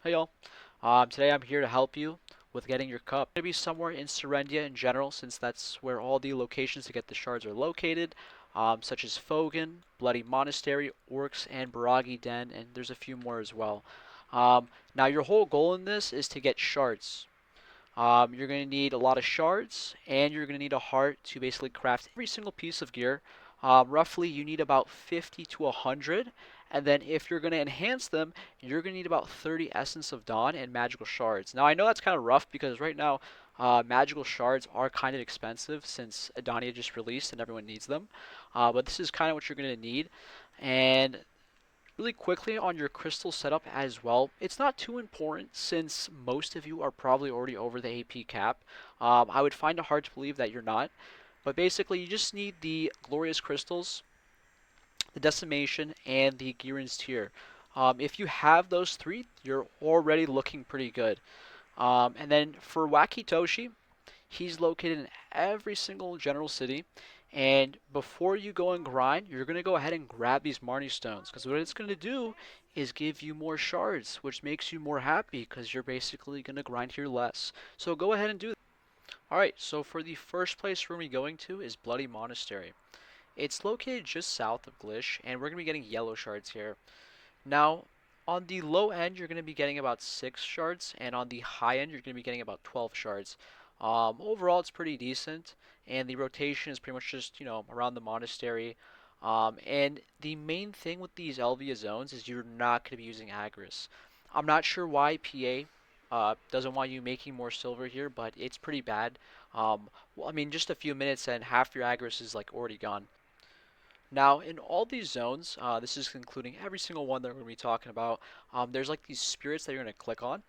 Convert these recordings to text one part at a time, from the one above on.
Hey y'all. Today I'm here to help you with getting your cup. It's going to be somewhere in Serendia in general, since that's where all the locations to get the shards are located, such as Fogan, Bloody Monastery, Orcs, and Baragi Den, and there's a few more as well. Now your whole goal in this is to get shards. You're going to need a lot of shards, and you're going to need a heart to basically craft every single piece of gear. Roughly, you need about 50 to 100, and then if you're going to enhance them, you're going to need about 30 Essence of Dawn and Magical Shards. Now, I know that's kind of rough because right now, Magical Shards are kind of expensive since Adania just released and everyone needs them. But this is kind of what you're going to need. And really quickly on your crystal setup as well, it's not too important since most of you are probably already over the AP cap. I would find it hard to believe that you're not. But basically, you just need the Glorious Crystals, the Decimation, and the Girin's Tear. If you have those three, you're already looking pretty good. And then for Wakitoshi, he's located in every single general city. And before you go and grind, you're going to go ahead and grab these Marnie Stones. Because what it's going to do is give you more shards, which makes you more happy because you're basically going to grind here less. So go ahead and do that. Alright, so for the first place we're going to be going to is Bloody Monastery. It's located just south of Glish, and we're going to be getting yellow shards here. Now, on the low end, you're going to be getting about 6 shards, and on the high end, you're going to be getting about 12 shards. Overall, it's pretty decent, and the rotation is pretty much just, around the monastery. And the main thing with these Elvia zones is you're not going to be using Agris. I'm not sure why PA doesn't want you making more silver here, but it's pretty bad. Well, I mean, just a few minutes and half your Agris is like already gone. Now, in all these zones, this is including every single one that we're going to be talking about, there's like these spirits that you're going to click on,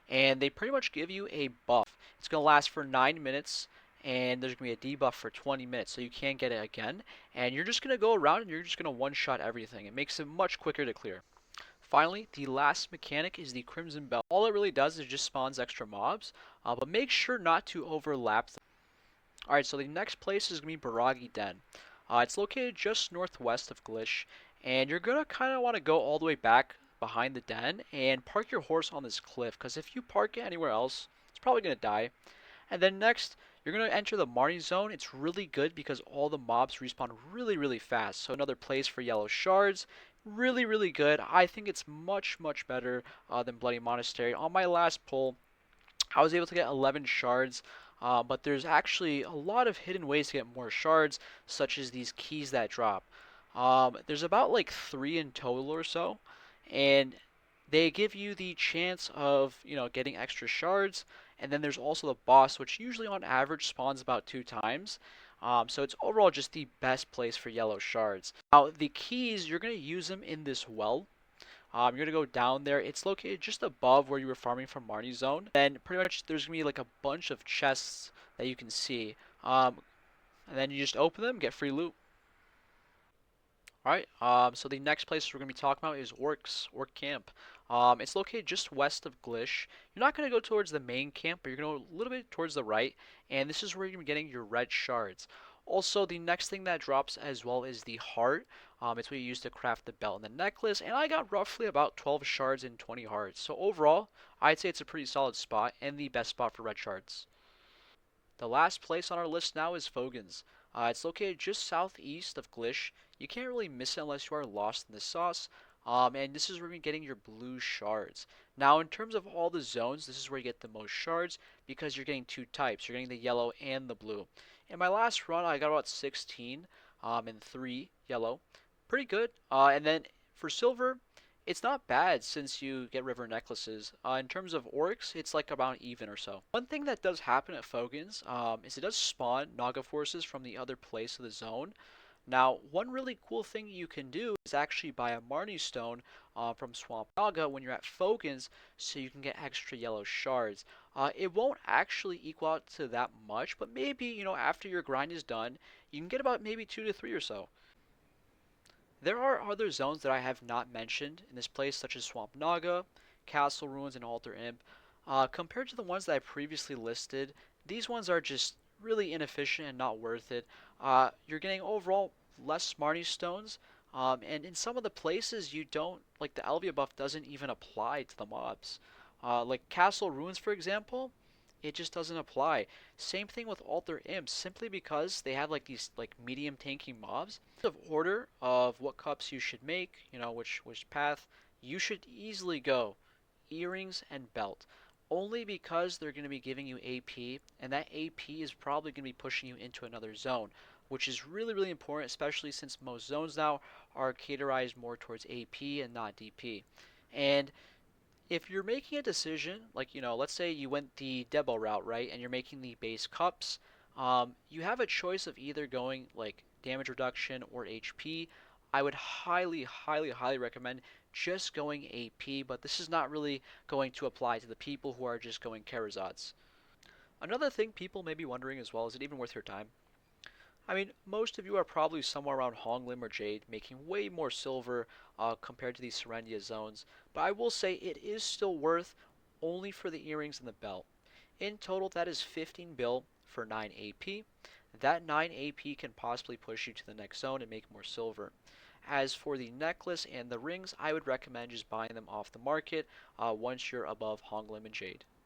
and they pretty much give you a buff. It's going to last for 9 minutes, and there's going to be a debuff for 20 minutes, so you can't get it again. And you're just going to go around and you're just going to one-shot everything. It makes it much quicker to clear. Finally, the last mechanic is the Crimson Bell. All it really does is just spawns extra mobs, but make sure not to overlap them. Alright, so the next place is going to be Baragi Den. It's located just northwest of Glish, and you're going to kind of want to go all the way back behind the den and park your horse on this cliff, because if you park it anywhere else, it's probably going to die. And then next, you're going to enter the Marnie zone. It's really good because all the mobs respawn really, really fast. So another place for yellow shards. Really, really good. I think it's much, much better than Bloody Monastery. On my last pull, I was able to get 11 shards, but there's actually a lot of hidden ways to get more shards, such as these keys that drop. There's about like 3 in total or so, and they give you the chance of, getting extra shards, and then there's also the boss, which usually on average spawns about 2 times. So it's overall just the best place for yellow shards. Now, the keys, you're going to use them in this well. You're gonna go down there. It's located just above where you were farming from Marnie's zone. Then pretty much there's gonna be like a bunch of chests that you can see. And then you just open them, get free loot. Alright, so the next place we're going to be talking about is Orc Camp. It's located just west of Glish. You're not going to go towards the main camp, but you're going to go a little bit towards the right, and this is where you're going to be getting your red shards. Also, the next thing that drops as well is the heart. It's what you use to craft the belt and the necklace, and I got roughly about 12 shards and 20 hearts. So overall, I'd say it's a pretty solid spot, and the best spot for red shards. The last place on our list now is Fogan's. It's located just southeast of Glish. You can't really miss it unless you are lost in the sauce. And this is where you're getting your blue shards. Now, in terms of all the zones, this is where you get the most shards because you're getting 2 types. You're getting the yellow and the blue. In my last run, I got about 16 and 3 yellow. Pretty good. And then for silver, it's not bad since you get river necklaces. In terms of orcs, it's like about even or so. One thing that does happen at Fogan's is it does spawn Naga forces from the other place of the zone. Now, one really cool thing you can do is actually buy a Marnie stone from Swamp Naga when you're at Fogan's so you can get extra yellow shards. It won't actually equal out to that much, but maybe, after your grind is done, you can get about maybe 2 to 3 or so. There are other zones that I have not mentioned in this place, such as Swamp Naga, Castle Ruins, and Altar Imp. Compared to the ones that I previously listed, these ones are just really inefficient and not worth it. You're getting overall less Smarty stones, and in some of the places you don't, like the Elvia buff doesn't even apply to the mobs. Like Castle Ruins, for example, it just doesn't apply. Same thing with Alter Imps, simply because they have like these like medium tanking mobs. Of order of what cups you should make, which path, you should easily go earrings and belt. Only because they're going to be giving you AP, and that AP is probably going to be pushing you into another zone, which is really, really important, especially since most zones now are categorized more towards AP and not DP. And if you're making a decision, like, let's say you went the Debo route, right, and you're making the base cups, you have a choice of either going like damage reduction or HP. I would highly, highly, highly recommend just going AP, but this is not really going to apply to the people who are just going Karazots. Another thing people may be wondering as well, is it even worth your time? I mean, most of you are probably somewhere around Honglim or Jade, making way more silver compared to these Serendia zones, but I will say it is still worth only for the earrings and the belt. In total, that is 15 bill for 9 AP. That 9 AP can possibly push you to the next zone and make more silver. As for the necklace and the rings, I would recommend just buying them off the market once you're above Honglim and Jade.